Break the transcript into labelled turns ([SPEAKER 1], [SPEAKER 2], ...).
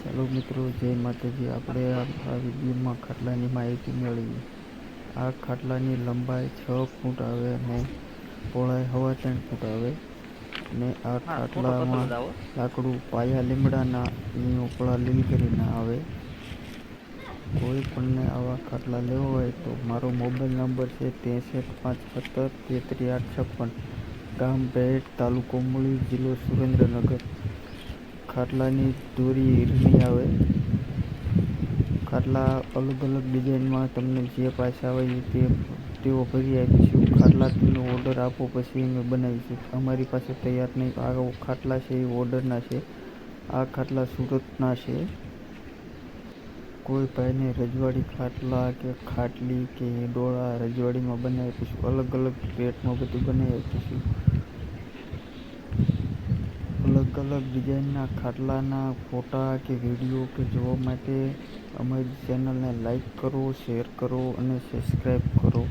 [SPEAKER 1] Hello મિત્રો, જય માતાજી. આપણે આ વિડીયોમાં ખાટલાની માહિતી મેળવીએ. આ ખાટલાની લંબાઈ 6 ફૂટ આવે અને પહોળાઈ 3.25 ફૂટ આવે અને આ ખાટલામાં લાકડું પાયા લીમડાના ઉપળા લીલગીરીના આવે. કોઈ પણને આવા ખાટલા લેવા હોય તો મારો મોબાઈલ નંબર છે 63 517 33 856. ગામ ભેટ, તાલુકો મૂળી, જિલ્લો સુરેન્દ્રનગર. ખાટલાની દોરી હીરની આવે. ખાટલા અલગ અલગ ડિઝાઇનમાં તમને જે પૈસા આવે તેઓ ભરી આપીશું. ખાટલા તમે ઓર્ડર આપો પછી અમે બનાવીશું. અમારી પાસે તૈયાર નહીં, આ ખાટલા છે એ ઓર્ડરના છે. આ ખાટલા સુરતના છે. કોઈ ભાઈને રજવાડી ખાટલા કે ખાટલી કે ડોળા રજવાડીમાં બનાવી આપીશું. અલગ અલગ રેટમાં બધું બનાવી આપીશું. અલગ અલગ ડિઝાઇનના ખાટલાના ફોટા કે વિડીયો કે જોવા માટે અમારી ચેનલને લાઈક કરો, શેર કરો અને સબસ્ક્રાઈબ કરો.